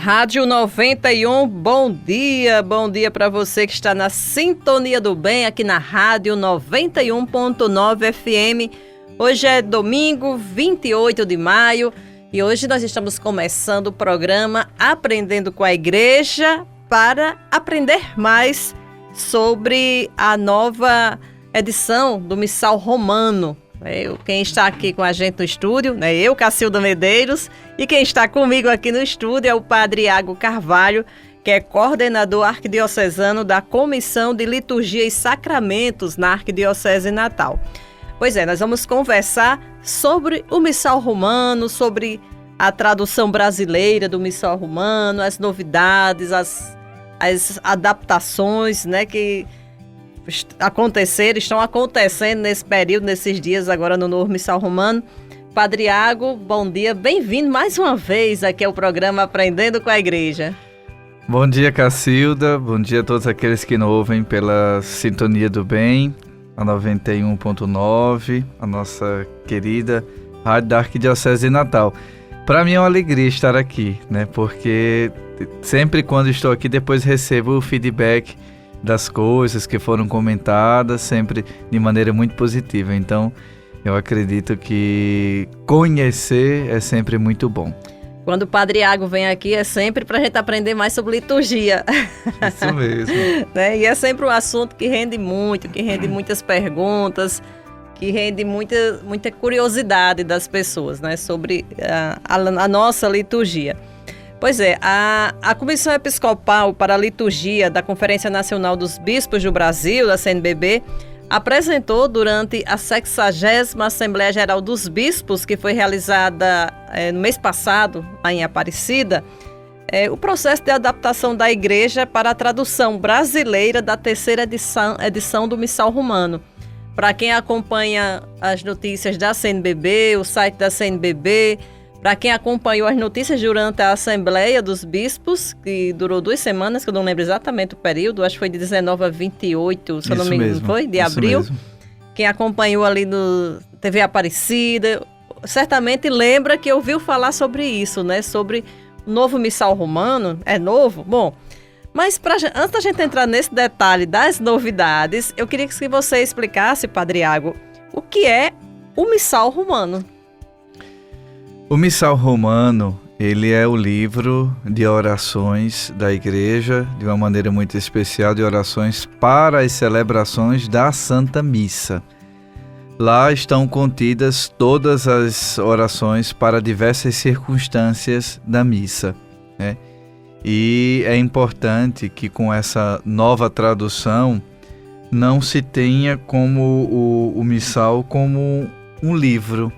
Rádio 91, bom dia para você que está na sintonia do bem aqui na Rádio 91.9 FM. Hoje é domingo, 28 de maio e hoje nós estamos começando o programa Aprendendo com a Igreja para aprender mais sobre a nova edição do Missal Romano. Quem está aqui com a gente no estúdio, eu, Cacilda Medeiros, e quem está comigo aqui no estúdio é o Padre Iago Carvalho, que é coordenador arquidiocesano da Comissão de Liturgia e Sacramentos na Arquidiocese Natal. Pois é, nós vamos conversar sobre o Missal Romano, sobre a tradução brasileira do Missal Romano, as novidades, as adaptações, que estão acontecendo nesse período, nesses dias agora no novo Missal Romano. Padre Iago, bom dia, bem-vindo mais uma vez aqui ao programa Aprendendo com a Igreja. Bom dia, Cacilda, bom dia a todos aqueles que nos ouvem pela Sintonia do Bem, a 91.9, a nossa querida Rádio da Arquidiocese de Natal. Para mim é uma alegria estar aqui, porque sempre quando estou aqui depois recebo o feedback das coisas que foram comentadas, sempre de maneira muito positiva. Então, eu acredito que conhecer é sempre muito bom. Quando o Padre Iago vem aqui, é sempre para a gente aprender mais sobre liturgia. Isso mesmo. E é sempre um assunto que rende muito, que rende muitas perguntas, que rende muita curiosidade das pessoas, sobre a nossa liturgia. Pois é, a Comissão Episcopal para a Liturgia da Conferência Nacional dos Bispos do Brasil, da CNBB, apresentou durante a 60ª Assembleia Geral dos Bispos, que foi realizada no mês passado, lá em Aparecida, o processo de adaptação da Igreja para a tradução brasileira da terceira edição do Missal Romano. Para quem acompanha as notícias da CNBB, o site da CNBB, para quem acompanhou as notícias durante a Assembleia dos Bispos, que durou 2 semanas, que eu não lembro exatamente o período, acho que foi de 19 a 28, se eu não me engano, foi? De abril. Mesmo. Quem acompanhou ali no TV Aparecida, certamente lembra que ouviu falar sobre isso, sobre o novo Missal Romano. É novo? Bom, mas antes da gente entrar nesse detalhe das novidades, eu queria que você explicasse, Padre Iago, o que é o Missal Romano. O Missal Romano, ele é o livro de orações da Igreja, de uma maneira muito especial, de orações para as celebrações da Santa Missa. Lá estão contidas todas as orações para diversas circunstâncias da missa, E é importante que com essa nova tradução não se tenha como o Missal como um livro,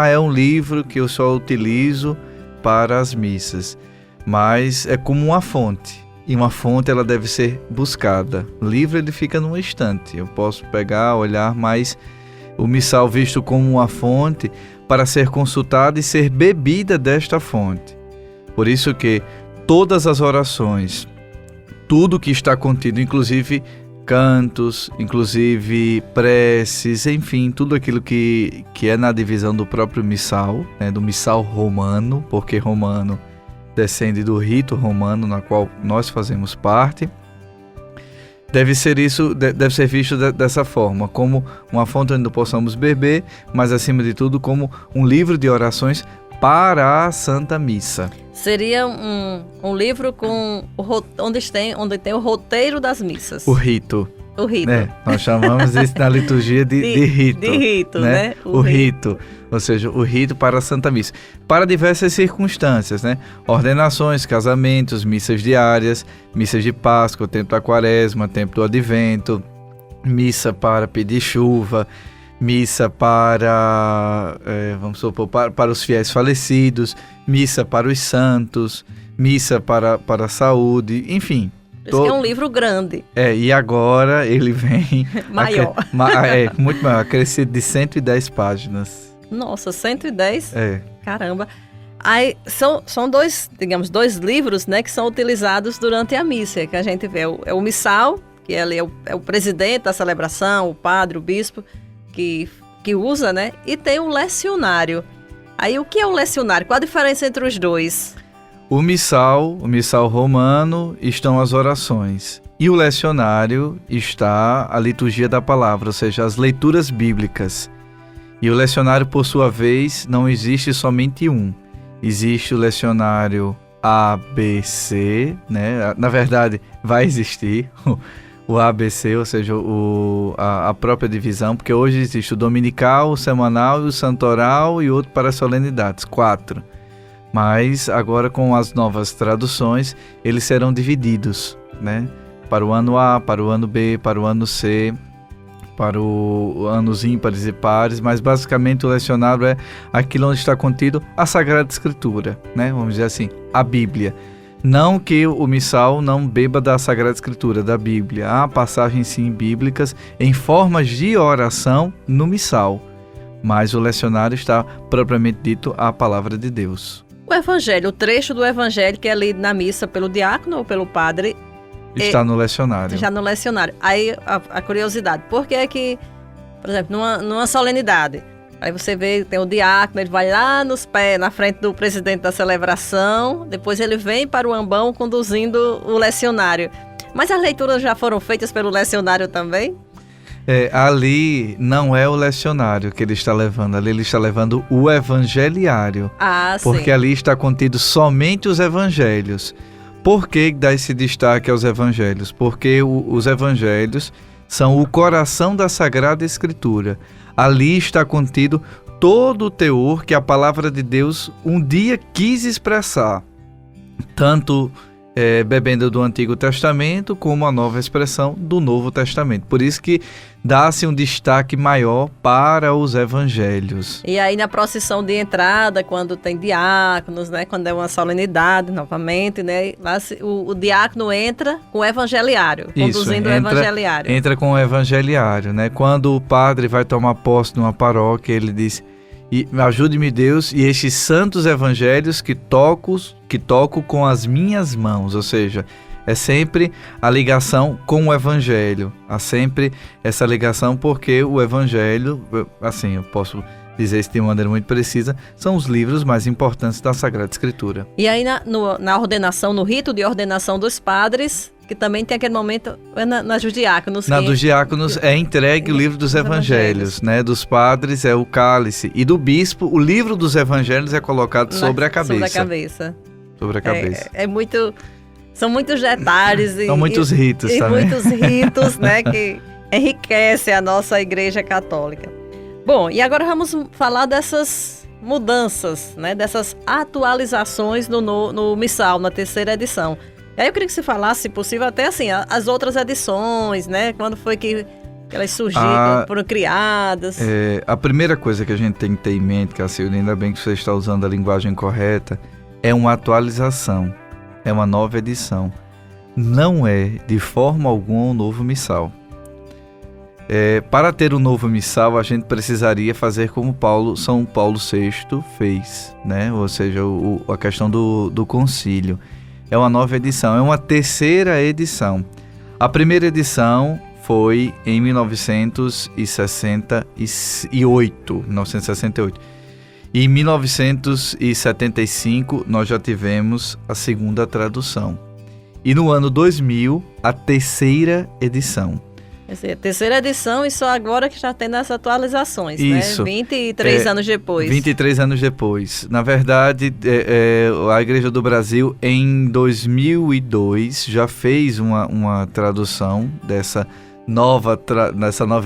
é um livro que eu só utilizo para as missas, mas é como uma fonte, e uma fonte ela deve ser buscada. O livro ele fica num estante, eu posso pegar, olhar, mas o Missal visto como uma fonte para ser consultada e ser bebida desta fonte. Por isso que todas as orações, tudo que está contido, inclusive cantos, inclusive preces, enfim, tudo aquilo que é na divisão do próprio missal, do missal romano, porque romano descende do rito romano, na qual nós fazemos parte, deve ser visto dessa forma, como uma fonte onde possamos beber, mas acima de tudo como um livro de orações para a Santa Missa. Seria um livro onde tem o roteiro das missas. O rito. O rito. Nós chamamos isso na liturgia de rito. De rito, O rito. Ou seja, o rito para a Santa Missa. Para diversas circunstâncias, Ordenações, casamentos, missas diárias, missas de Páscoa, tempo da Quaresma, tempo do Advento, missa para pedir chuva, missa para os fiéis falecidos, missa para os santos, missa para a saúde, enfim. Isso que é um livro grande. E agora ele vem... Maior. Muito maior, acrescido de 110 páginas. Nossa, 110? Caramba. Aí, são dois livros, que são utilizados durante a missa, que a gente vê. É o missal, que ele é o presidente da celebração, o padre, o bispo, que usa, E tem o lecionário. Aí, o que é o lecionário? Qual a diferença entre os dois? O missal romano estão as orações. E o lecionário está a liturgia da palavra, ou seja, as leituras bíblicas. E o lecionário, por sua vez, não existe somente um. Existe o lecionário ABC, né? Na verdade, vai existir o ABC, ou seja, a própria divisão, porque hoje existe o dominical, o semanal, o santoral e outro para solenidades, 4. Mas agora com as novas traduções, eles serão divididos, né? Para o ano A, para o ano B, para o ano C, para os anos ímpares e pares, mas basicamente o lecionário é aquilo onde está contido a Sagrada Escritura, né? Vamos dizer assim, a Bíblia. Não que o missal não beba da Sagrada Escritura, da Bíblia. Há passagens sim bíblicas em formas de oração no missal, mas o lecionário está propriamente dito a palavra de Deus. O evangelho, o trecho do evangelho que é lido na missa pelo diácono ou pelo padre, está no lecionário. Já no lecionário. Aí a curiosidade, por que é que, por exemplo, numa solenidade, aí você vê, tem o diácono, ele vai lá nos pés, na frente do presidente da celebração, depois ele vem para o ambão conduzindo o lecionário. Mas as leituras já foram feitas pelo lecionário também? Ali não é o lecionário que ele está levando, ali ele está levando o evangeliário. Porque sim. Ali está contido somente os evangelhos. Por que dá esse destaque aos evangelhos? Porque os evangelhos são o coração da Sagrada Escritura. Ali está contido todo o teor que a palavra de Deus um dia quis expressar, tanto bebendo do Antigo Testamento como a nova expressão do Novo Testamento. Por isso que dá-se um destaque maior para os evangelhos. E aí na procissão de entrada, quando tem diáconos, né, quando é uma solenidade novamente, né, lá o diácono entra com o evangeliário, conduzindo o evangeliário. Entra com o evangeliário, né? Quando o padre vai tomar posse numa paróquia, ele diz: "E ajude-me Deus e estes santos evangelhos que toco com as minhas mãos", ou seja, é sempre a ligação com o evangelho, há sempre essa ligação, porque o evangelho, assim, eu posso dizer isso de uma maneira muito precisa, são os livros mais importantes da Sagrada Escritura. E aí na ordenação, no rito de ordenação dos padres, que também tem aquele momento na dos diáconos. Dos diáconos é entregue o livro dos evangelhos, né? Dos padres é o cálice. E do bispo, o livro dos evangelhos é colocado sobre a cabeça. Sobre a cabeça. São muitos detalhes. São muitos ritos também. Muitos ritos, né? Que enriquece a nossa Igreja Católica. Bom, e agora vamos falar dessas mudanças, né? Dessas atualizações no missal, na 3ª edição. E aí eu queria que você falasse, se possível, até assim, as outras edições, né? Quando foi que elas surgiram, foram criadas. A primeira coisa que a gente tem que ter em mente, Cacilda, ainda bem que você está usando a linguagem correta, é uma atualização, é uma nova edição. Não é, de forma alguma, um novo missal. Para ter um novo missal, a gente precisaria fazer como São Paulo VI fez, né? Ou seja, a questão do concílio. É uma nova edição, é uma 3ª edição. A primeira edição foi em 1968. E em 1975 nós já tivemos a 2ª tradução. E no ano 2000, a 3ª edição. Quer dizer, a 3ª edição e só agora que já tem as atualizações, isso, né? 23 anos depois. 23 anos depois. Na verdade, a Igreja do Brasil, em 2002, já fez uma tradução dessa nova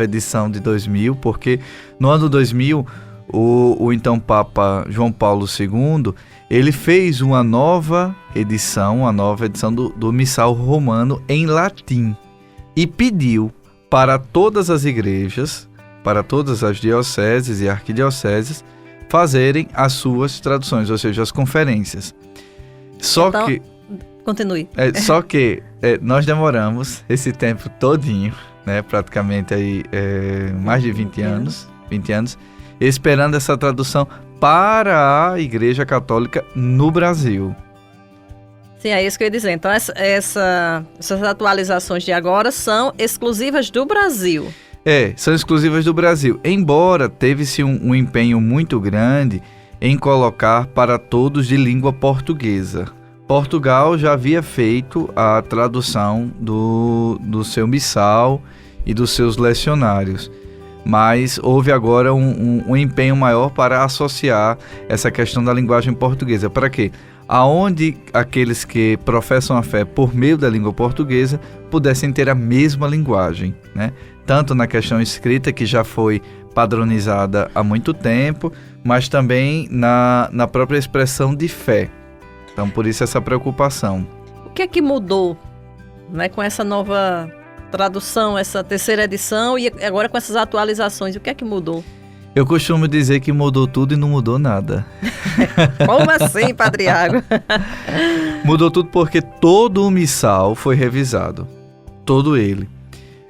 edição de 2000, porque no ano 2000, o então Papa João Paulo II, ele fez uma nova edição do Missal Romano em latim e pediu para todas as igrejas, para todas as dioceses e arquidioceses, fazerem as suas traduções, ou seja, as conferências. Continue. Só que nós demoramos esse tempo todinho, né, praticamente aí, mais de 20 anos, esperando essa tradução para a Igreja Católica no Brasil. Sim, é isso que eu ia dizer. Então, essas atualizações de agora são exclusivas do Brasil. São exclusivas do Brasil. Embora teve-se um empenho muito grande em colocar para todos de língua portuguesa. Portugal já havia feito a tradução do seu missal e dos seus lecionários, mas houve agora um empenho maior para associar essa questão da linguagem portuguesa. Para quê? Aonde aqueles que professam a fé por meio da língua portuguesa pudessem ter a mesma linguagem, né? Tanto na questão escrita, que já foi padronizada há muito tempo, mas também na própria expressão de fé. Então, por isso essa preocupação. O que é que mudou, né, com essa nova tradução, essa terceira edição e agora com essas atualizações? O que é que mudou? Eu costumo dizer que mudou tudo e não mudou nada. Como assim, Padre Iago? Mudou tudo porque todo o missal foi revisado. Todo ele.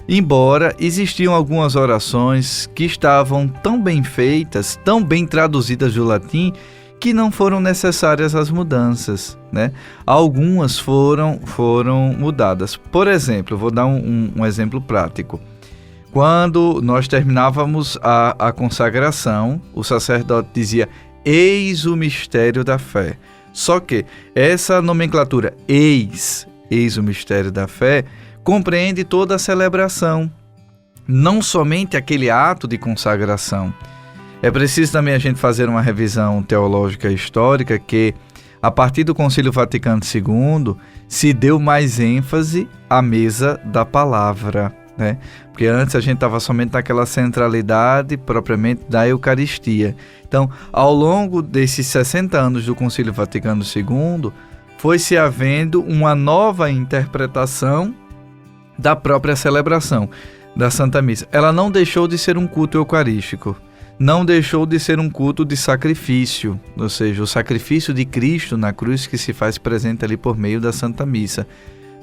Embora existiam algumas orações que estavam tão bem feitas, tão bem traduzidas do latim, que não foram necessárias as mudanças, né? Algumas foram mudadas. Por exemplo, vou dar um exemplo prático. Quando nós terminávamos a consagração, o sacerdote dizia: eis o mistério da fé. Só que essa nomenclatura, eis o mistério da fé, compreende toda a celebração, não somente aquele ato de consagração. É preciso também a gente fazer uma revisão teológica e histórica que, a partir do Concílio Vaticano II, se deu mais ênfase à mesa da palavra, né? Porque antes a gente estava somente naquela centralidade propriamente da Eucaristia. Então, ao longo desses 60 anos do Concílio Vaticano II, foi-se havendo uma nova interpretação da própria celebração da Santa Missa. Ela não deixou de ser um culto eucarístico, não deixou de ser um culto de sacrifício, ou seja, o sacrifício de Cristo na cruz que se faz presente ali por meio da Santa Missa.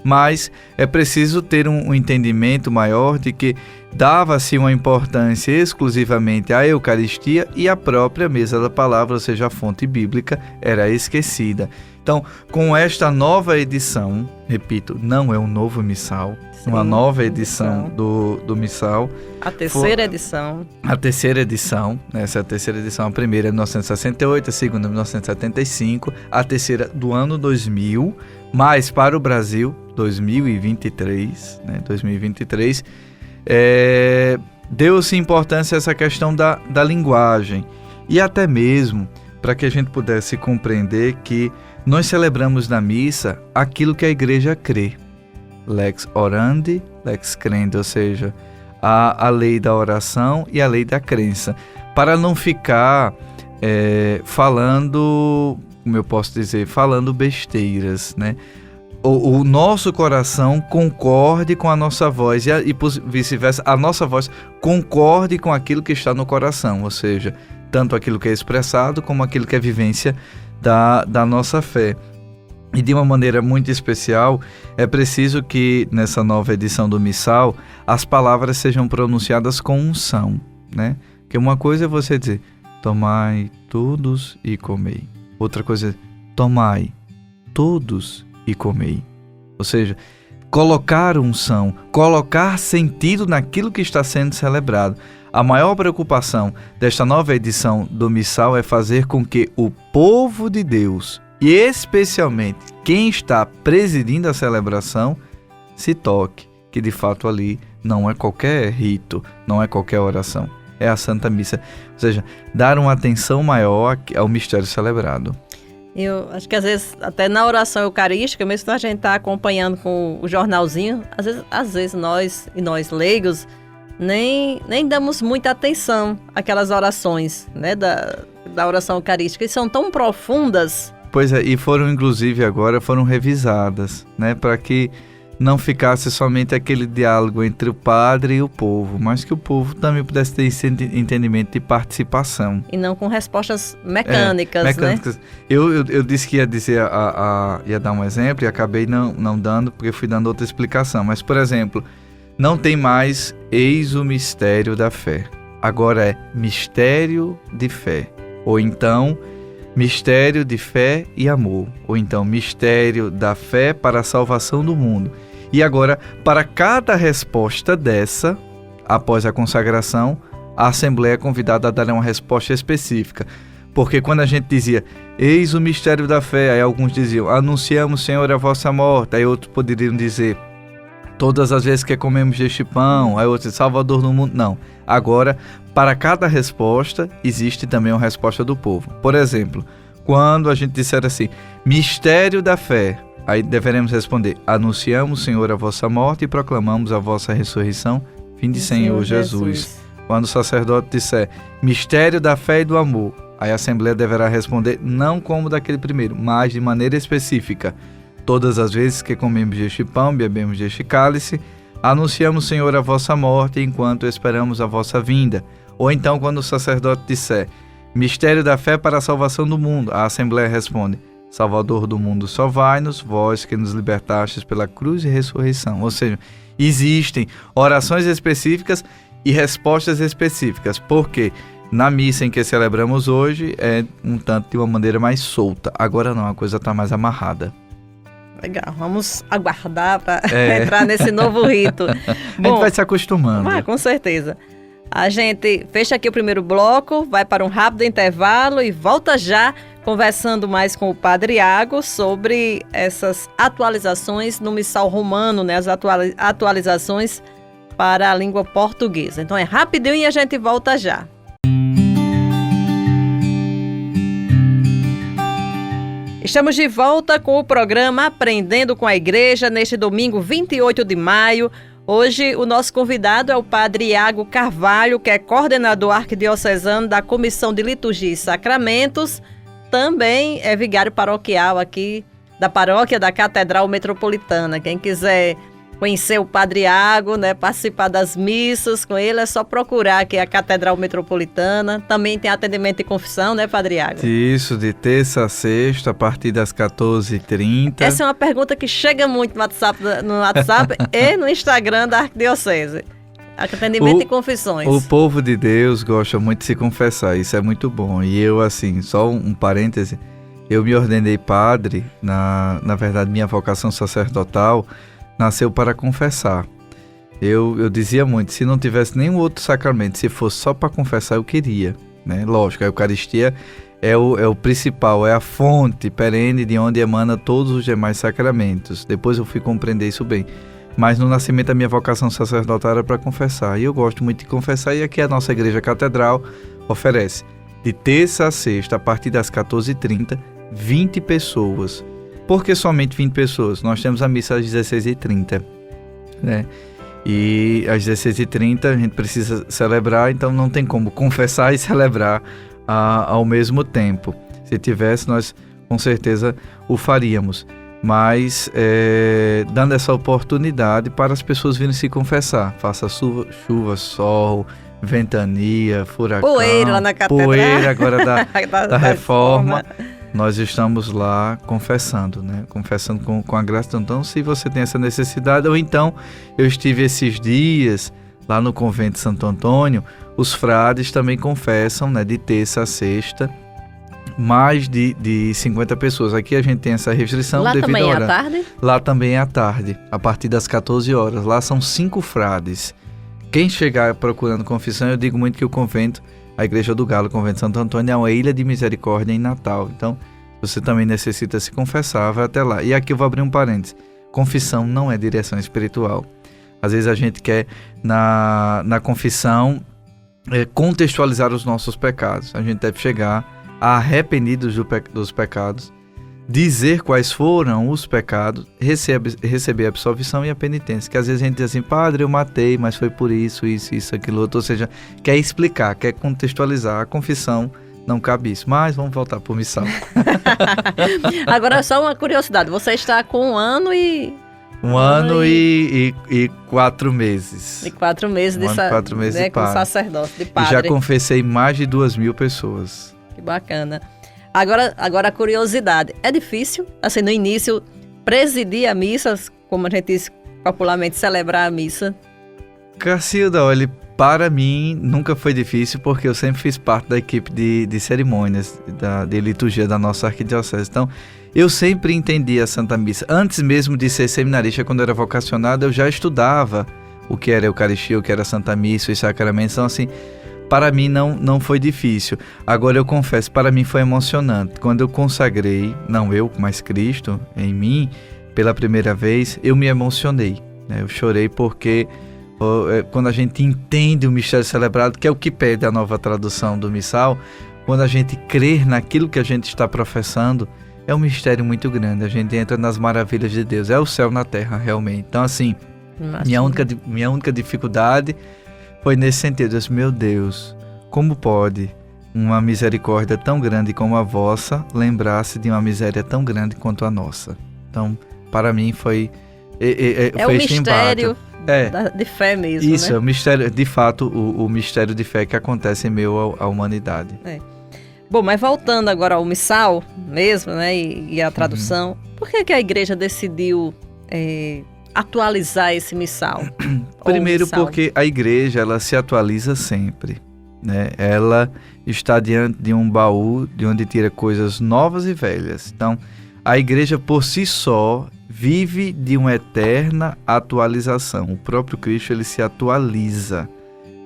Mas é preciso ter um entendimento maior de que dava-se uma importância exclusivamente à Eucaristia e a própria mesa da palavra, ou seja, a fonte bíblica, era esquecida. Então, com esta nova edição, repito, não é um novo missal, sim, uma nova edição do missal. A terceira edição. A terceira edição, essa é a terceira edição, a primeira é de 1968, a segunda de 1975, a terceira do ano 2000, mas para o Brasil, 2023, né, 2023, deu-se importância a essa questão da linguagem e até mesmo para que a gente pudesse compreender que nós celebramos na missa aquilo que a igreja crê. Lex orandi, lex credendi, ou seja, a lei da oração e a lei da crença. Para não ficar falando, como eu posso dizer, falando besteiras, né? O nosso coração concorde com a nossa voz e vice-versa, a nossa voz concorde com aquilo que está no coração, ou seja, tanto aquilo que é expressado como aquilo que é vivência da nossa fé. E de uma maneira muito especial, é preciso que nessa nova edição do Missal as palavras sejam pronunciadas com unção, né? Porque uma coisa é você dizer: tomai todos e comei. Outra coisa é: tomai todos e comei. Ou seja, colocar unção, colocar sentido naquilo que está sendo celebrado. A maior preocupação desta nova edição do Missal é fazer com que o povo de Deus, e especialmente quem está presidindo a celebração, se toque que de fato ali não é qualquer rito, não é qualquer oração, é a Santa Missa. Ou seja, dar uma atenção maior ao mistério celebrado. Eu acho que às vezes, até na oração eucarística, mesmo que a gente está acompanhando com o jornalzinho, às vezes nós leigos, nem damos muita atenção àquelas orações, né, da oração eucarística, e são tão profundas. Pois é, e foram revisadas, né, para que não ficasse somente aquele diálogo entre o padre e o povo, mas que o povo também pudesse ter esse entendimento de participação. E não com respostas mecânicas, né? Eu disse que ia dizer, ia dar um exemplo e acabei não dando, porque fui dando outra explicação. Mas, por exemplo, não tem mais eis o mistério da fé. Agora é mistério de fé. Ou então, mistério de fé e amor. Ou então, mistério da fé para a salvação do mundo. E agora, para cada resposta dessa, após a consagração, a Assembleia é convidada a dar uma resposta específica. Porque quando a gente dizia, eis o mistério da fé, aí alguns diziam, anunciamos, Senhor, a vossa morte. Aí outros poderiam dizer, todas as vezes que comemos deste pão. Aí outros, Salvador do mundo. Não. Agora, para cada resposta, existe também uma resposta do povo. Por exemplo, quando a gente disser assim, mistério da fé, aí deveremos responder, anunciamos, Senhor, a vossa morte e proclamamos a vossa ressurreição. Fim de Senhor Jesus. Quando o sacerdote disser, mistério da fé e do amor, aí a Assembleia deverá responder, não como daquele primeiro, mas de maneira específica. Todas as vezes que comemos deste pão, bebemos deste cálice, anunciamos, Senhor, a vossa morte enquanto esperamos a vossa vinda. Ou então, quando o sacerdote disser, mistério da fé para a salvação do mundo, a Assembleia responde, Salvador do mundo, salvai-nos, vós que nos libertastes pela cruz e ressurreição. Ou seja, existem orações específicas e respostas específicas, porque na missa em que celebramos hoje é um tanto de uma maneira mais solta. Agora não, a coisa está mais amarrada. Legal, vamos aguardar para entrar nesse novo rito. Bom, a gente vai se acostumando. Com certeza. A gente fecha aqui o primeiro bloco, vai para um rápido intervalo e volta já conversando mais com o Padre Iago sobre essas atualizações no Missal Romano, né? As atualizações para a língua portuguesa. Então é rapidinho e a gente volta já. Estamos de volta com o programa Aprendendo com a Igreja, neste domingo 28 de maio. Hoje o nosso convidado é o Padre Iago Carvalho, que é coordenador arquidiocesano da Comissão de Liturgia e Sacramentos, também é vigário paroquial aqui da paróquia da Catedral Metropolitana. Quem quiser conhecer o Padre Iago, né, participar das missas com ele, é só procurar aqui a Catedral Metropolitana. Também tem atendimento e confissão, né, Padre Iago? Isso, de terça a sexta, a partir das 14h30. Essa é uma pergunta que chega muito no WhatsApp e no Instagram da Arquidiocese. Atendimento e confissões. O povo de Deus gosta muito de se confessar, isso é muito bom. E eu, assim, só um parêntese, eu me ordenei padre, na verdade minha vocação sacerdotal nasceu para confessar. Eu dizia muito, se não tivesse nenhum outro sacramento, se fosse só para confessar, eu queria, né? Lógico, a Eucaristia é o principal, é a fonte perene de onde emana todos os demais sacramentos. Depois eu fui compreender isso bem. Mas no nascimento a minha vocação sacerdotal era para confessar. E eu gosto muito de confessar. E aqui a nossa igreja catedral oferece de terça a sexta, a partir das 14h30, 20 pessoas. Por que somente 20 pessoas? Nós temos a missa às 16h30, né? E às 16h30 a gente precisa celebrar, então não tem como confessar e celebrar ao mesmo tempo. Se tivesse, nós com certeza o faríamos. Mas dando essa oportunidade para as pessoas virem se confessar. Faça chuva, sol, ventania, furacão, poeira lá na catedral. Poeira agora da reforma. Nós estamos lá confessando, né? Confessando com a graça. Então, se você tem essa necessidade, ou então, eu estive esses dias lá no convento de Santo Antônio, os frades também confessam, né? De terça a sexta, mais de 50 pessoas. Aqui a gente tem essa restrição lá devido também à hora. à tarde? Lá também é à tarde, a partir das 14 horas. Lá são 5 frades. Quem chegar procurando confissão, eu digo muito que o convento, a Igreja do Galo, o Convento de Santo Antônio, é uma ilha de misericórdia em Natal. Então, você também necessita se confessar, vai até lá. E aqui eu vou abrir um parênteses. Confissão não é direção espiritual. Às vezes a gente quer, na confissão, contextualizar os nossos pecados. A gente deve chegar arrependidos dos pecados, dizer quais foram os pecados, receber a absolvição e a penitência. Que às vezes a gente diz assim, padre, eu matei, mas foi por isso, aquilo outro. Ou seja, quer explicar, quer contextualizar. A confissão não cabe isso. Mas vamos voltar para o missal. Agora, só uma curiosidade. Você está com 1 ano e... 1 ano e 4 meses. E 4 meses de 4 meses de com sacerdócio, de padre. E já confessei mais de 2.000 pessoas. Que bacana. Agora a curiosidade. É difícil, assim, no início, presidir a missa, como a gente diz popularmente, celebrar a missa? Cacilda, olha, para mim nunca foi difícil, porque eu sempre fiz parte da equipe de cerimônias, de liturgia da nossa arquidiocese. Então, eu sempre entendi a Santa Missa. Antes mesmo de ser seminarista, quando eu era vocacionado, eu já estudava o que era a Eucaristia, o que era a Santa Missa, os sacramentos. Então, assim, para mim não foi difícil. Agora eu confesso, para mim foi emocionante. Quando eu consagrei, não eu, mas Cristo em mim, pela primeira vez, eu me emocionei, né? Eu chorei porque quando a gente entende o mistério celebrado, que é o que pede a nova tradução do missal, quando a gente crê naquilo que a gente está professando, é um mistério muito grande. A gente entra nas maravilhas de Deus. É o céu na terra, realmente. Então, assim, minha única dificuldade foi nesse sentido. Eu disse, meu Deus, como pode uma misericórdia tão grande como a vossa lembrar-se de uma miséria tão grande quanto a nossa? Então, para mim foi um mistério de fé mesmo, isso, né? É o mistério, de fato, o mistério de fé que acontece em meio à humanidade. Bom, mas voltando agora ao missal mesmo, né, e a tradução, por que a igreja decidiu atualizar esse missal? Primeiro porque a igreja, ela se atualiza sempre, né? Ela está diante de um baú de onde tira coisas novas e velhas. Então, a igreja por si só vive de uma eterna atualização. O próprio Cristo, ele se atualiza,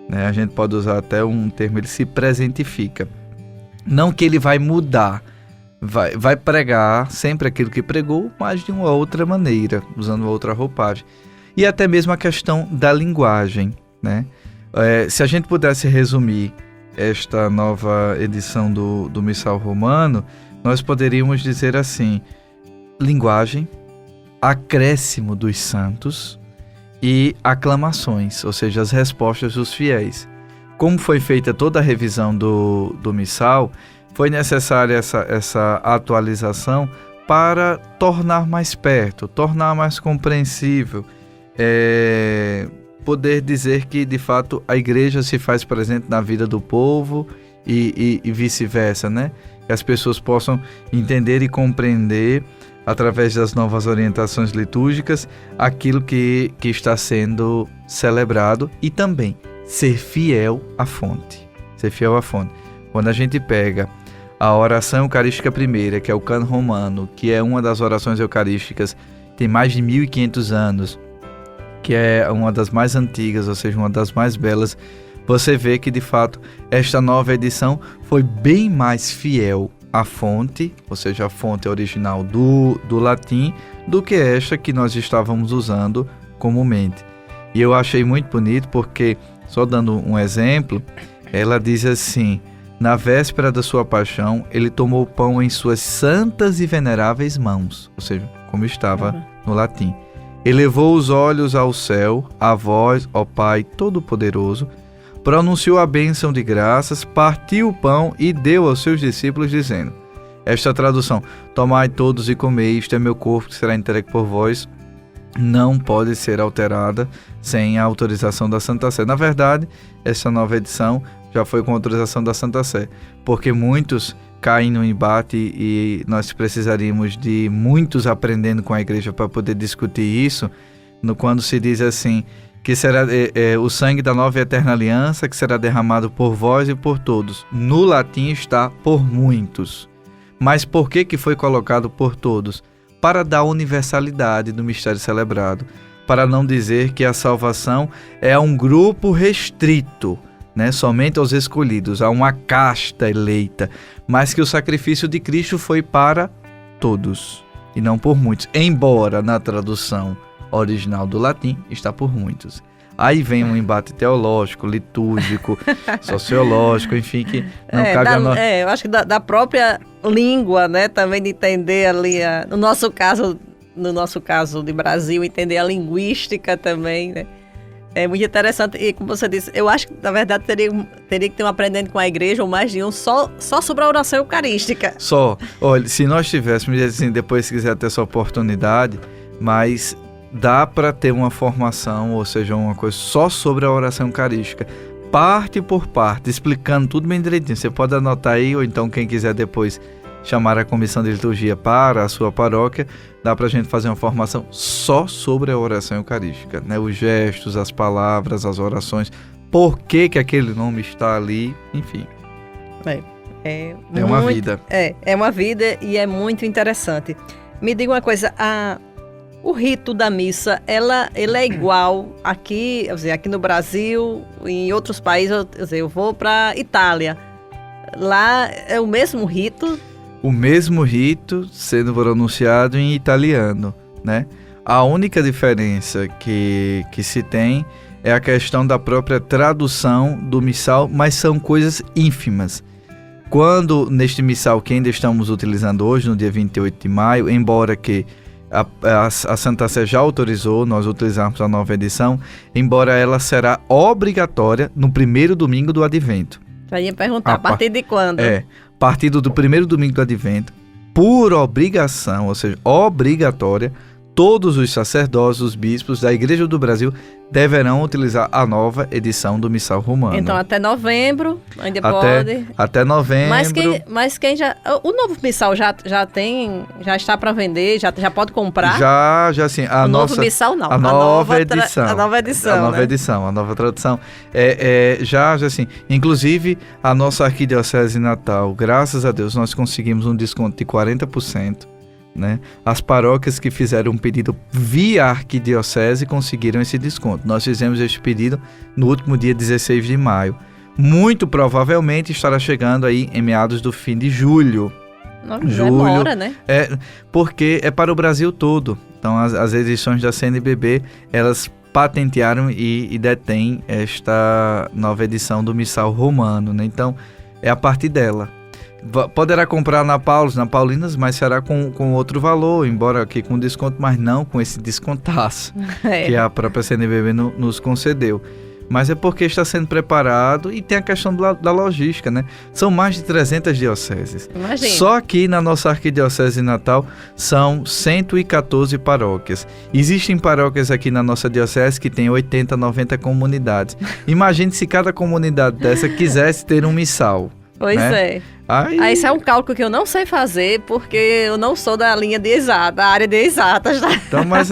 né? A gente pode usar até um termo, ele se presentifica. Não que ele vai mudar, vai pregar sempre aquilo que pregou, mas de uma outra maneira, usando outra roupagem. E até mesmo a questão da linguagem, né? Se a gente pudesse resumir esta nova edição do Missal Romano, nós poderíamos dizer assim: linguagem, acréscimo dos santos e aclamações, ou seja, as respostas dos fiéis. Como foi feita toda a revisão do missal, foi necessária essa atualização para tornar mais perto, tornar mais compreensível, poder dizer que, de fato, a igreja se faz presente na vida do povo e vice-versa, né? Que as pessoas possam entender e compreender, através das novas orientações litúrgicas, aquilo que está sendo celebrado e também ser fiel à fonte. Ser fiel à fonte. Quando a gente pega a oração eucarística primeira, que é o Cânon Romano, que é uma das orações eucarísticas, tem mais de 1500 anos, que é uma das mais antigas, ou seja, uma das mais belas, você vê que, de fato, esta nova edição foi bem mais fiel à fonte, ou seja, a fonte original do latim, do que esta que nós estávamos usando comumente. E eu achei muito bonito porque, só dando um exemplo, ela diz assim: na véspera da sua paixão, ele tomou o pão em suas santas e veneráveis mãos, ou seja, como estava no latim. Elevou os olhos ao céu, a vós, ó Pai Todo-Poderoso, pronunciou a bênção de graças, partiu o pão e deu aos seus discípulos, dizendo, esta tradução, tomai todos e comei, isto é meu corpo que será entregue por vós, não pode ser alterada sem a autorização da Santa Sé. Na verdade, essa nova edição já foi com autorização da Santa Sé, porque muitos caem no embate e nós precisaríamos de muitos aprendendo com a igreja para poder discutir isso, quando se diz assim, que será o sangue da nova e eterna aliança, que será derramado por vós e por todos. No latim está por muitos. Mas por que foi colocado por todos? Para dar universalidade do mistério celebrado, para não dizer que a salvação é a um grupo restrito, né, somente aos escolhidos, a uma casta eleita, mas que o sacrifício de Cristo foi para todos e não por muitos, embora na tradução original do latim está por muitos. Aí vem um embate teológico, litúrgico, sociológico, enfim, que não cabe a nós. Eu acho que da própria língua, né, também de entender ali, no nosso caso de Brasil, entender a linguística também, né? É muito interessante e, como você disse, eu acho que, na verdade, teria que ter um aprendendo com a igreja, ou mais de um, só sobre a oração eucarística. Só. Olha, se nós tivéssemos, assim, depois se quiser ter essa oportunidade, mas dá para ter uma formação, ou seja, uma coisa só sobre a oração eucarística, parte por parte, explicando tudo bem direitinho. Você pode anotar aí, ou então quem quiser depois chamar a comissão de liturgia para a sua paróquia, dá para a gente fazer uma formação só sobre a oração eucarística, né? Os gestos, as palavras, as orações, por que aquele nome está ali, enfim. É uma vida. É uma vida e é muito interessante. Me diga uma coisa, O rito da missa, ele é igual aqui, aqui no Brasil, em outros países, eu vou para Itália. Lá é o mesmo rito? O mesmo rito sendo pronunciado em italiano, né? A única diferença que se tem é a questão da própria tradução do missal, mas são coisas ínfimas. Quando neste missal que ainda estamos utilizando hoje, no dia 28 de maio, embora que a Santa Sé já autorizou nós utilizarmos a nova edição, embora ela será obrigatória no primeiro domingo do Advento. Já ia perguntar, a partir de quando? A partir do primeiro domingo do Advento, por obrigação, ou seja, obrigatória, todos os sacerdotes, os bispos da Igreja do Brasil deverão utilizar a nova edição do Missal Romano. Então até novembro ainda pode. Até novembro. Mas quem já... O novo Missal já está para vender, já pode comprar? Já sim. Novo Missal não. A nova edição. A nova edição, a nova né? edição, a nova tradução. Já assim. Inclusive, a nossa Arquidiocese Natal, graças a Deus, nós conseguimos um desconto de 40%. Né? As paróquias que fizeram um pedido via arquidiocese conseguiram esse desconto. Nós fizemos esse pedido no último dia 16 de maio. Muito provavelmente estará chegando aí em meados do fim de julho. Demora, né? Porque é para o Brasil todo. Então as edições da CNBB, elas patentearam e detêm esta nova edição do Missal Romano, né? Então é a partir dela. Poderá comprar na Paulinas, mas será com outro valor, embora aqui com desconto, mas não com esse descontaço que a própria CNBB nos concedeu. Mas é porque está sendo preparado e tem a questão da logística, né? São mais de 300 dioceses. Imagina. Só aqui na nossa Arquidiocese Natal são 114 paróquias. Existem paróquias aqui na nossa diocese que tem 80, 90 comunidades. Imagine se cada comunidade dessa quisesse ter um missal. Pois é. Aí isso é um cálculo que eu não sei fazer, porque eu não sou da linha da área de exatas. Então, mas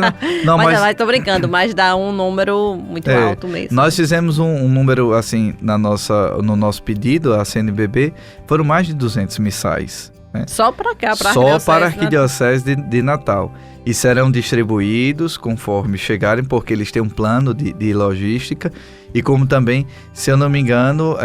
tô brincando, mas dá um número muito alto mesmo. Nós fizemos um número, assim, no nosso pedido, a CNBB, foram mais de 200 missais. Né? Só para cá, Só para a Arquidiocese de Natal. E serão distribuídos conforme chegarem, porque eles têm um plano de logística. E como também, se eu não me engano,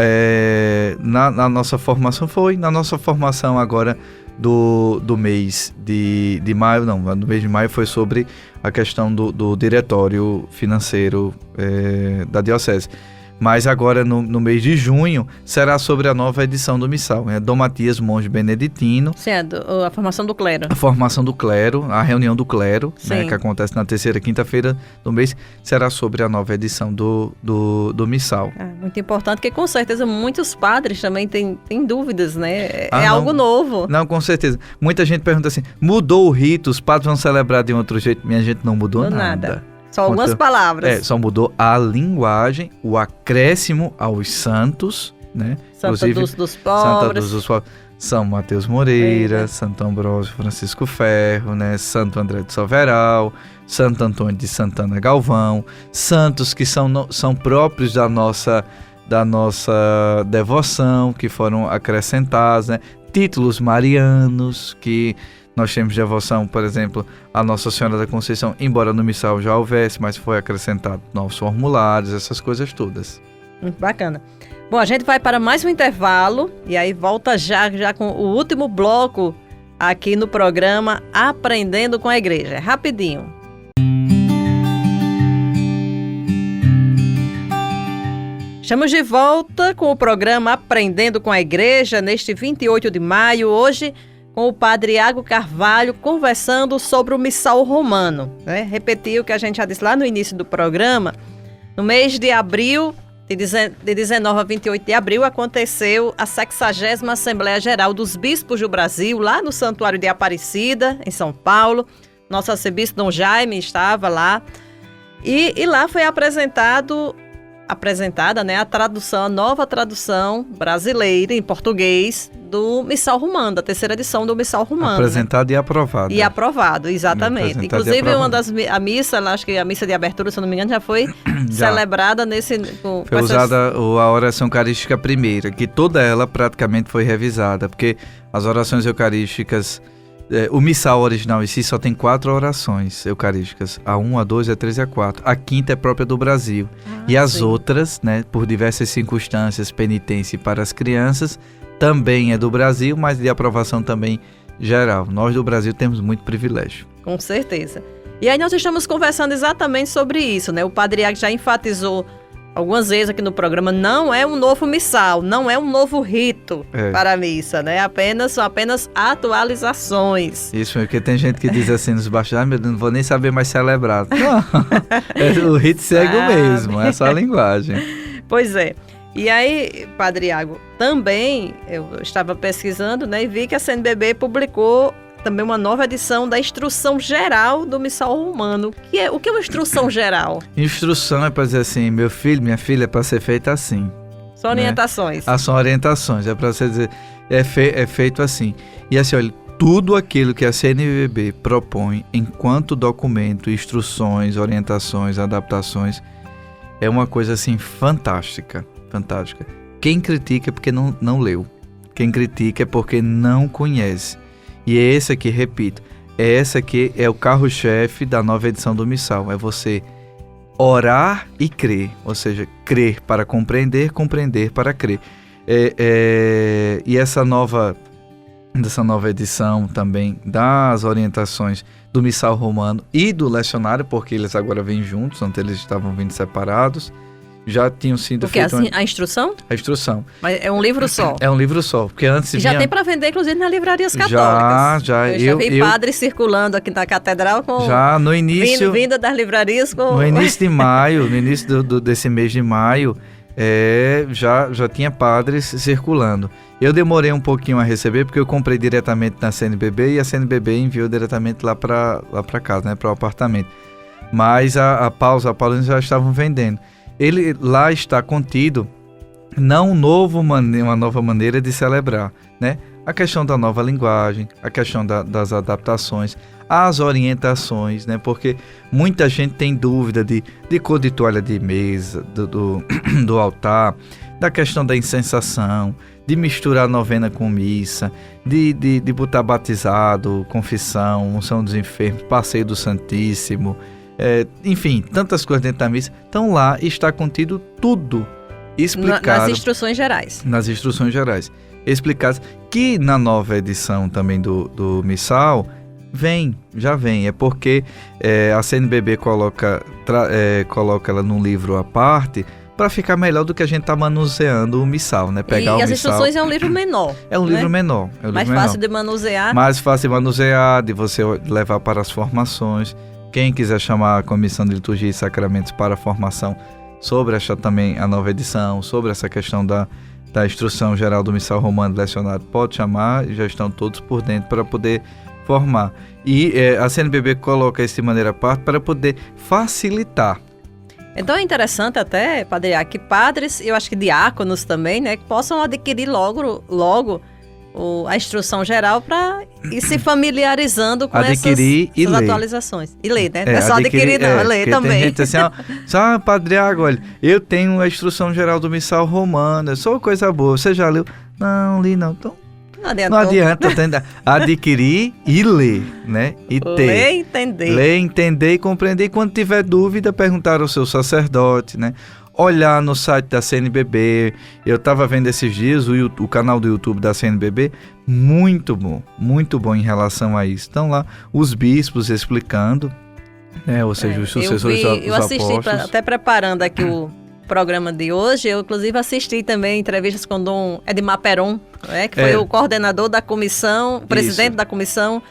na nossa formação agora do mês de maio, no mês de maio foi sobre a questão do diretório financeiro da diocese. Mas agora, no mês de junho, será sobre a nova edição do Missal. Dom Matias, monge beneditino. Sim, a formação do clero. A formação do clero, a reunião do clero, né, que acontece na terceira quinta-feira do mês, será sobre a nova edição do Missal. Muito importante, porque com certeza muitos padres também têm dúvidas, né? Algo novo. Não, com certeza. Muita gente pergunta assim, mudou o rito, os padres vão celebrar de um outro jeito? Minha gente, não mudou nada. Só algumas palavras. Só mudou a linguagem, o acréscimo aos santos, né? Santa dos Pobres. São Mateus Moreira, Santo Ambrósio Francisco Ferro, né? Santo André de Soveral, Santo Antônio de Santana Galvão, santos que são próprios da nossa devoção, que foram acrescentados, né? Títulos marianos que... Nós temos devoção, por exemplo, a Nossa Senhora da Conceição, embora no missal já houvesse, mas foi acrescentado novos formulários, essas coisas todas. Muito bacana. Bom, a gente vai para mais um intervalo e aí volta já com o último bloco aqui no programa Aprendendo com a Igreja. Rapidinho. Estamos de volta com o programa Aprendendo com a Igreja neste 28 de maio, hoje com o padre Iago Carvalho, conversando sobre o Missal Romano. Né? Repetir o que a gente já disse lá no início do programa. No mês de abril, de 19 a 28 de abril, aconteceu a 60ª Assembleia Geral dos Bispos do Brasil, lá no Santuário de Aparecida, em São Paulo. Nosso arcebispo Dom Jaime estava lá. E lá foi apresentada, né, a nova tradução brasileira em português do Missal Romano, da terceira edição do Missal Romano. Apresentado, né? E aprovado. E aprovado, exatamente. Inclusive, a missa, acho que a missa de abertura, se eu não me engano, já foi celebrada nesse... Foi usada a oração eucarística primeira, que toda ela praticamente foi revisada, porque as orações eucarísticas O missal original em si só tem 4 orações eucarísticas. A 1, a 2, a 3 e a 4. A quinta é própria do Brasil. E as outras, né, por diversas circunstâncias, penitência para as crianças, também é do Brasil, mas de aprovação também geral. Nós do Brasil temos muito privilégio. Com certeza. E aí nós estamos conversando exatamente sobre isso, né? O Padre Iago já enfatizou algumas vezes aqui no programa, não é um novo missal, não é um novo rito para a missa, né? São apenas atualizações. Isso, porque tem gente que diz assim nos bastidores, meu Deus, não vou nem saber mais celebrar. Não, o rito segue o mesmo, é só a linguagem. Pois é. E aí, Padre Iago, também eu estava pesquisando, né, e vi que a CNBB publicou também uma nova edição da Instrução Geral do Missal Romano. O que é uma Instrução Geral? Instrução é para dizer assim, meu filho, minha filha, é para ser feita assim. São orientações. Né? São orientações, é para você dizer, é feito assim. E assim, olha, tudo aquilo que a CNBB propõe enquanto documento, instruções, orientações, adaptações, é uma coisa assim fantástica. Fantástica. Quem critica é porque não leu. Quem critica é porque não conhece. E é esse aqui, repito, esse aqui é o carro-chefe da nova edição do Missal. É você orar e crer. Ou seja, crer para compreender, compreender para crer. E essa nova edição também das orientações do Missal Romano e do Lecionário, porque eles agora vêm juntos, antes eles estavam vindo separados. Já tinham sido feitas. A instrução? A instrução. Mas é um livro só? É um livro só, porque antes... E já tem para vender, inclusive, nas livrarias católicas. Já. Eu já vi padres circulando aqui na catedral com... Já, no início... Vinda das livrarias com... No início de maio, no início desse mês de maio, já tinha padres circulando. Eu demorei um pouquinho a receber, porque eu comprei diretamente na CNBB e a CNBB enviou diretamente lá para casa, né, para o apartamento. Mas a Paulina já estavam vendendo. Ele lá está contido não uma nova maneira de celebrar, né? A questão da nova linguagem, a questão das adaptações, as orientações, né? Porque muita gente tem dúvida de cor de toalha de mesa, do altar, da questão da incensação, de misturar novena com missa, de botar batizado, confissão, unção dos enfermos, passeio do Santíssimo, enfim, tantas coisas dentro da missa. Então lá está contido tudo explicado. Nas instruções gerais. Nas instruções gerais. Explicadas, que na nova edição também do Missal, já vem. É porque a CNBB coloca ela num livro à parte, para ficar melhor do que a gente tá manuseando o Missal, né? Pegar as instruções é um livro menor. É um livro menor. Mais fácil de manusear. Mais fácil de manusear, de você levar para as formações. Quem quiser chamar a Comissão de Liturgia e Sacramentos para a formação sobre também a nova edição, sobre essa questão da Instrução Geral do Missal Romano Lecionário, pode chamar, já estão todos por dentro para poder formar. E a CNBB coloca isso de maneira à parte para poder facilitar. Então é interessante até, Padre Iago, que padres, eu acho que diáconos também, né, que possam adquirir logo a instrução geral para ir se familiarizando com essas atualizações. E ler, né? Não é só adquirir, não, é ler também. Tem gente assim, Padre Iago, olha, eu tenho a Instrução Geral do Missal Romano, é só coisa boa, você já leu? Não, li não, então... Não adianta adquirir e ler, né? E ter. Ler, entender e compreender. E quando tiver dúvida, perguntar ao seu sacerdote, né? Olhar no site da CNBB. Eu estava vendo esses dias o canal do YouTube da CNBB, muito bom em relação a isso. Estão lá os bispos explicando, né? Ou seja, os sucessores dos apóstolos. Eu assisti, até preparando aqui o programa de hoje, eu inclusive assisti também entrevistas com Dom Edmar Peron, que foi o coordenador da comissão, o presidente da comissão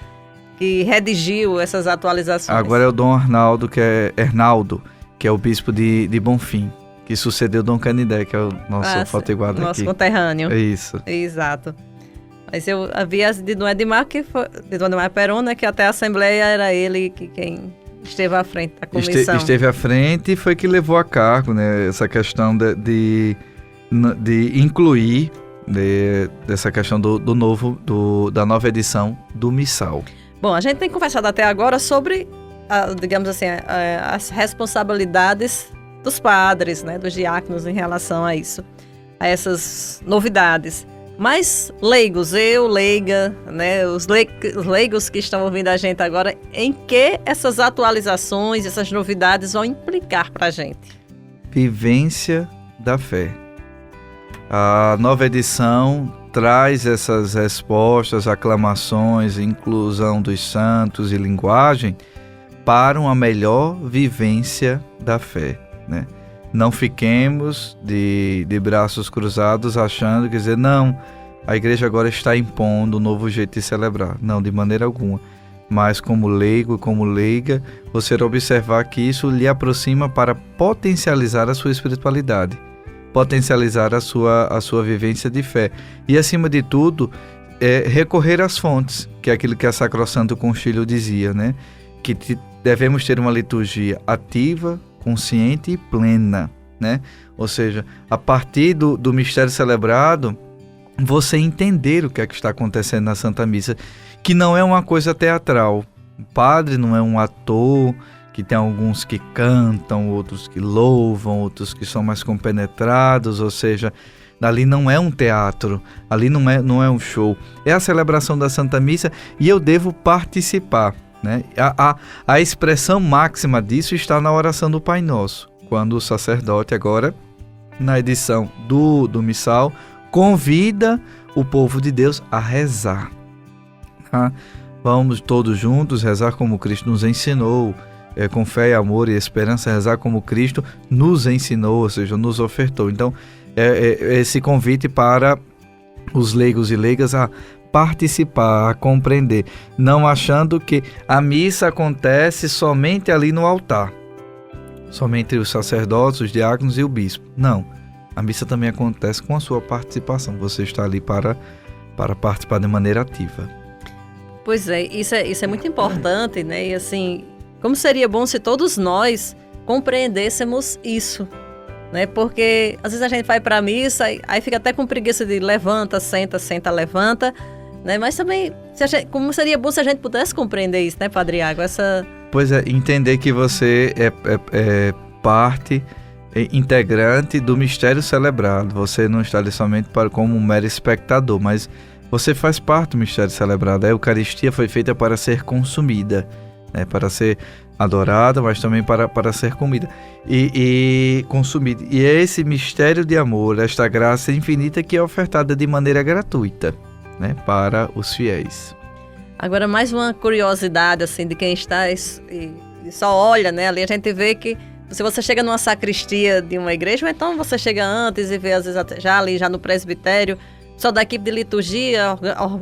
que redigiu essas atualizações. Agora é o Dom Arnaldo, que é o bispo de Bonfim, que sucedeu Dom Canidé, que é o nosso potiguado aqui. Nosso conterrâneo. É isso. Exato. Mas eu havia de Dom Edmar, de Dom Edmar Peron, né, que até a Assembleia era ele quem esteve à frente da comissão. Esteve à frente e foi que levou a cargo, né, essa questão de incluir dessa questão da nova edição do Missal. Bom, a gente tem conversado até agora sobre, digamos assim, as responsabilidades dos padres, né, dos diáconos em relação a isso, a essas novidades. Mas leigos, eu, leiga, né, os leigos que estão ouvindo a gente agora, em que essas atualizações, essas novidades vão implicar para a gente? Vivência da fé. A nova edição traz essas respostas, aclamações, inclusão dos santos e linguagem para uma melhor vivência da fé, né? Não fiquemos de braços cruzados achando, quer dizer, não, a igreja agora está impondo um novo jeito de celebrar. Não, de maneira alguma. Mas como leigo, como leiga, você observar que isso lhe aproxima para potencializar a sua espiritualidade, potencializar a sua vivência de fé. E, acima de tudo, recorrer às fontes, que é aquilo que a Sacrosanto Concílio dizia, né? Que devemos ter uma liturgia ativa, consciente e plena, né? Ou seja, a partir do mistério celebrado, você entender o que é que está acontecendo na Santa Missa, que não é uma coisa teatral. O padre não é um ator, que tem alguns que cantam, outros que louvam, outros que são mais compenetrados, ou seja, ali não é um teatro, ali não é um show, é a celebração da Santa Missa e eu devo participar, né? A expressão máxima disso está na oração do Pai Nosso, quando o sacerdote agora, na edição do missal, convida o povo de Deus a rezar. Tá? Vamos todos juntos rezar como Cristo nos ensinou, com fé e amor e esperança, rezar como Cristo nos ensinou, ou seja, nos ofertou. Então, esse convite para os leigos e leigas a participar, a compreender, não achando que a missa acontece somente ali no altar, somente entre os sacerdotes, os diáconos e o bispo. Não, a missa também acontece com a sua participação. Você está ali para participar de maneira ativa. Pois é, isso é muito importante, né? E assim, como seria bom se todos nós compreendêssemos isso, né? Porque às vezes a gente vai para a missa, aí fica até com preguiça de levanta, senta, levanta, né? Mas também, como seria bom se a gente pudesse compreender isso, né, Padre Iago? Pois é, entender que você é parte integrante do mistério celebrado. Você não está ali somente como um mero espectador, mas você faz parte do mistério celebrado. A Eucaristia foi feita para ser consumida, né? Para ser adorada, mas também para ser comida e consumida. E é esse mistério de amor, esta graça infinita que é ofertada de maneira gratuita, né? Para os fiéis. Agora, mais uma curiosidade assim, de quem está e só olha, né? Ali a gente vê que se você chega numa sacristia de uma igreja, ou então você chega antes e vê, às vezes, já no presbitério, só da equipe de liturgia,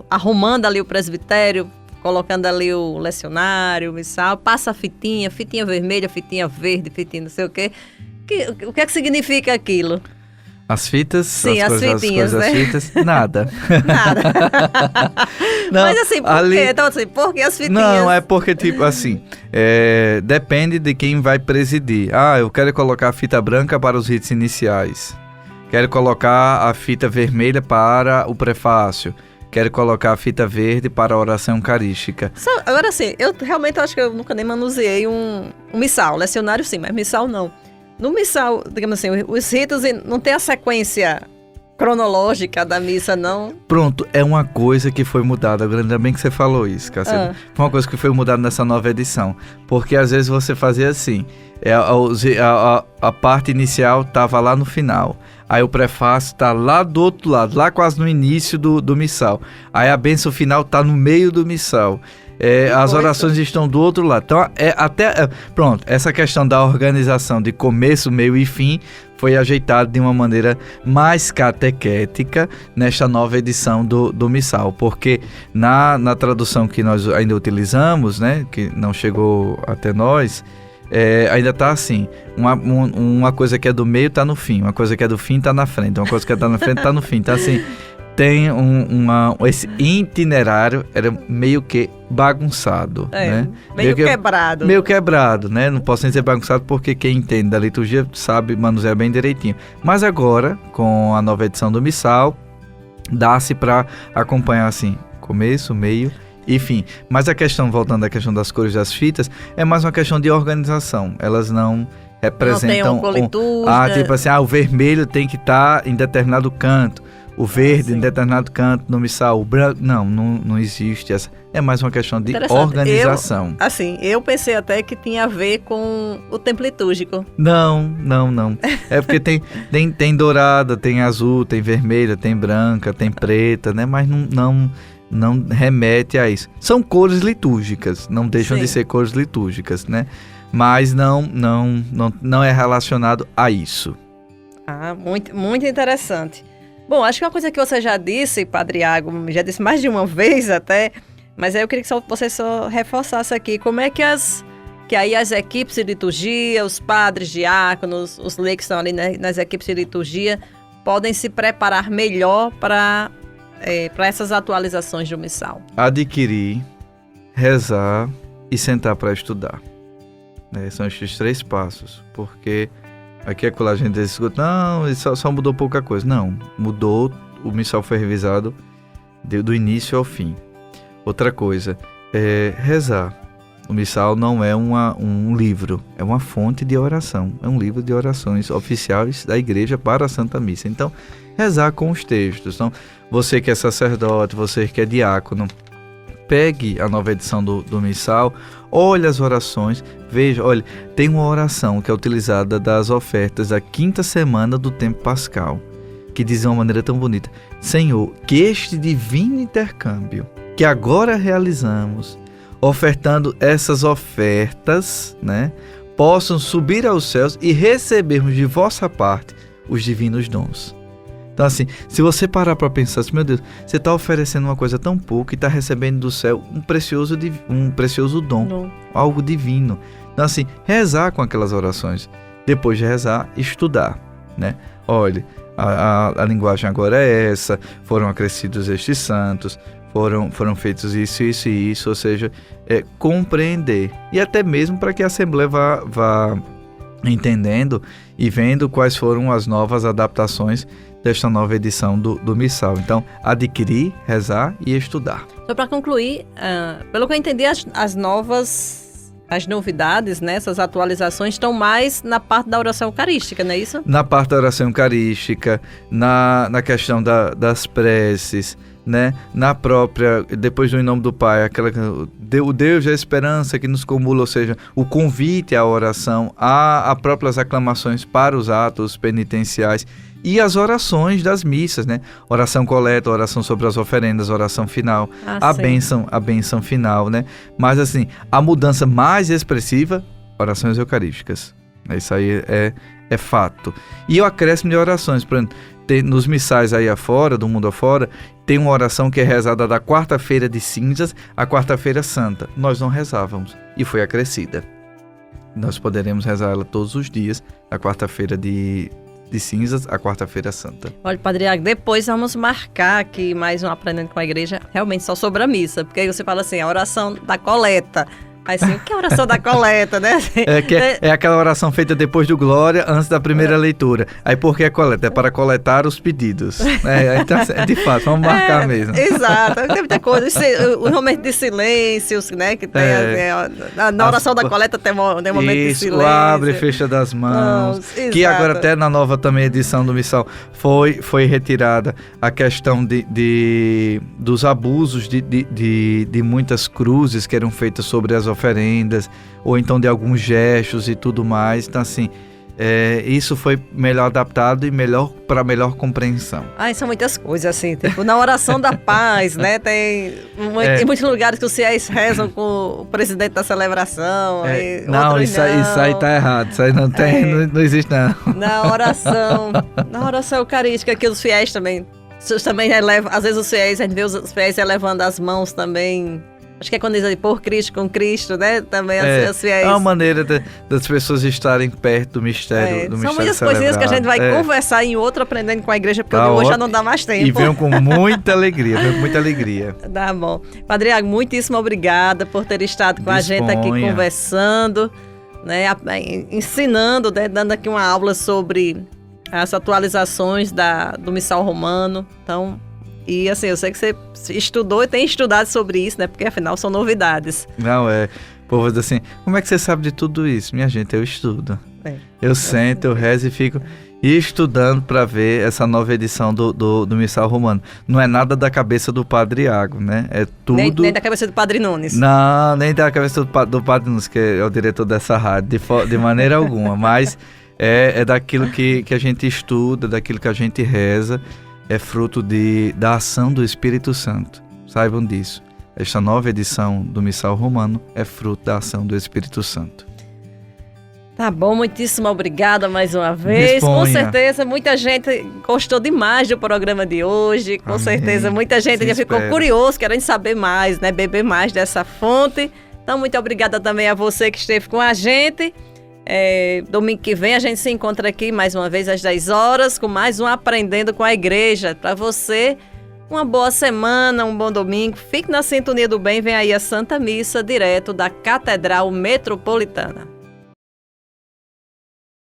arrumando ali o presbitério, colocando ali o lecionário, o missal, passa a fitinha vermelha, fitinha verde, fitinha não sei o quê. O que é que significa aquilo? As fitas? Sim, as fitinhas, né? As fitas, nada. Nada. Não, mas assim, por quê? Então, assim, por que as fitinhas? Não, é porque, tipo, assim, depende de quem vai presidir. Eu quero colocar a fita branca para os ritos iniciais. Quero colocar a fita vermelha para o prefácio. Quero colocar a fita verde para a oração eucarística. Agora, assim, eu realmente acho que eu nunca nem manuseei um missal. Lecionário sim, mas missal não. No missal, digamos assim, os ritos não tem a sequência cronológica da missa, não? Pronto, é uma coisa que foi mudada. Ainda bem que você falou isso, Cacilda. Foi uma coisa que foi mudada nessa nova edição. Porque às vezes você fazia assim, a parte inicial estava lá no final. Aí o prefácio está lá do outro lado, lá quase no início do missal. Aí a bênção final está no meio do missal. As orações estão do outro lado. Então, pronto, essa questão da organização de começo, meio e fim foi ajeitada de uma maneira mais catequética nesta nova edição do missal. Porque na tradução que nós ainda utilizamos, né, que não chegou até nós, ainda está assim, uma coisa que é do meio está no fim, uma coisa que é do fim está na frente, uma coisa que está na frente está no fim, então assim, tem esse itinerário era meio que bagunçado, né? Meio quebrado. Meio quebrado, né? Não posso nem dizer bagunçado porque quem entende da liturgia sabe manusear bem direitinho, mas agora, com a nova edição do missal, dá-se para acompanhar assim, começo, meio, enfim. Mas a questão, voltando à questão das cores das fitas, é mais uma questão de organização. Elas não representam... Não tem tipo assim, o vermelho tem que estar em determinado canto, o verde em determinado canto no missal, o branco, não existe essa. É mais uma questão de organização. Eu pensei até que tinha a ver com o tempo litúrgico. Não. É porque tem dourada, tem azul, tem vermelha, tem branca, tem preta, né? Mas não remete a isso. São cores litúrgicas, não deixam de ser cores litúrgicas, né? Mas não é relacionado a isso. Muito, muito interessante. Bom, acho que uma coisa que você já disse, Padre Iago, já disse mais de uma vez até, mas aí eu queria que você só reforçasse aqui, como é que as equipes de liturgia, os padres, diáconos, os leigos que estão ali nas equipes de liturgia, podem se preparar melhor para essas atualizações do missal? Adquirir, rezar e sentar para estudar. São esses 3 passos, porque aqui é quando a gente escuta, não, só mudou pouca coisa. Não, mudou, o missal foi revisado do início ao fim. Outra coisa, rezar. O missal não é um livro, é uma fonte de oração. É um livro de orações oficiais da igreja para a Santa Missa. Então, rezar com os textos. Então, você que é sacerdote, você que é diácono, pegue a nova edição do missal, olhe as orações, veja, olha, tem uma oração que é utilizada das ofertas da 5ª semana do tempo pascal, que diz de uma maneira tão bonita: Senhor, que este divino intercâmbio que agora realizamos, ofertando essas ofertas, né, possam subir aos céus e recebermos de vossa parte os divinos dons. Então assim, se você parar para pensar assim, meu Deus, você está oferecendo uma coisa tão pouca e está recebendo do céu um precioso dom, algo divino. Então assim, rezar com aquelas orações, depois de rezar, estudar, né? Olha, a linguagem agora é essa, foram acrescidos estes santos, foram feitos isso, ou seja, compreender. E até mesmo para que a Assembleia vá entendendo e vendo quais foram as novas adaptações desta nova edição do missal. Então, adquirir, rezar e estudar. Só para concluir, pelo que eu entendi, as novidades, né, essas atualizações estão mais na parte da oração eucarística, não é isso? Na parte da oração eucarística, na questão das preces, né? Na própria, depois do Em Nome do Pai, o Deus da esperança que nos comula, ou seja, o convite à oração, a próprias aclamações para os atos penitenciais e as orações das missas, né? Oração coleta, oração sobre as oferendas, oração final, a bênção final, né? Mas assim, a mudança mais expressiva, orações eucarísticas. Isso aí é fato. E o acréscimo de orações, por exemplo, nos missais aí afora, do mundo afora, tem uma oração que é rezada da quarta-feira de cinzas à quarta-feira santa. Nós não rezávamos e foi acrescida. Nós poderemos rezar ela todos os dias, da quarta-feira de cinzas à quarta-feira santa. Olha, Padre Iago, depois vamos marcar aqui mais um Aprendendo com a Igreja, realmente só sobre a missa, porque aí você fala assim, a oração da coleta. Assim, o que é a oração da coleta, né? É aquela oração feita depois do Glória, antes da primeira leitura. Aí por que a coleta? É para coletar os pedidos. Então, de fato, vamos marcar mesmo. Exato, tem muita coisa. O momento de silêncios, né? Que tem na oração da coleta tem um momento de silêncio. O abre e fecha das mãos. Que agora até na nova também edição do Missal foi retirada a questão dos abusos de muitas cruzes que eram feitas sobre as oferendas, ou então de alguns gestos e tudo mais. Então assim, isso foi melhor adaptado e para melhor compreensão. São muitas coisas assim, tipo na oração da paz, né, tem em muitos lugares que os fiéis rezam com o presidente da celebração. Isso aí tá errado, isso aí não tem, não existe não. Na oração eucarística que os fiéis também elevam, às vezes os fiéis, a gente vê os fiéis elevando as mãos também. Acho que é quando diz ali, por Cristo, com Cristo, né? Também as fiéis. É uma maneira das pessoas estarem perto do mistério. São muitas coisinhas que a gente vai conversar em outro Aprendendo com a Igreja, porque hoje já não dá mais tempo. E venham com muita alegria, Tá bom. Padre Iago, muitíssimo obrigada por ter estado com a gente aqui conversando, né? Ensinando, né? Dando aqui uma aula sobre as atualizações do Missal Romano. Então... E assim, eu sei que você estudou e tem estudado sobre isso, né? Porque afinal são novidades. Não, o povo diz assim, como é que você sabe de tudo isso? Minha gente, eu estudo. Eu sento, eu rezo e fico... e estudando para ver essa nova edição do Missal Romano. Não é nada da cabeça do Padre Iago, né? É tudo... Nem da cabeça do Padre Nunes. Não, nem da cabeça do Padre Nunes, que é o diretor dessa rádio, de maneira alguma. Mas é daquilo que a gente estuda, daquilo que a gente reza, é fruto da ação do Espírito Santo. Saibam disso. Esta nova edição do Missal Romano é fruto da ação do Espírito Santo. Tá bom, muitíssimo obrigada mais uma vez. Disponha. Com certeza, muita gente gostou demais do programa de hoje. Com Amém. certeza, muita gente já ficou curioso, querendo saber mais, né? Beber mais dessa fonte. Então, muito obrigada também a você que esteve com a gente. Domingo que vem a gente se encontra aqui mais uma vez às 10 horas com mais um Aprendendo com a Igreja. Para você, uma boa semana, um bom domingo. Fique na sintonia do bem. Vem aí a Santa Missa, direto da Catedral Metropolitana.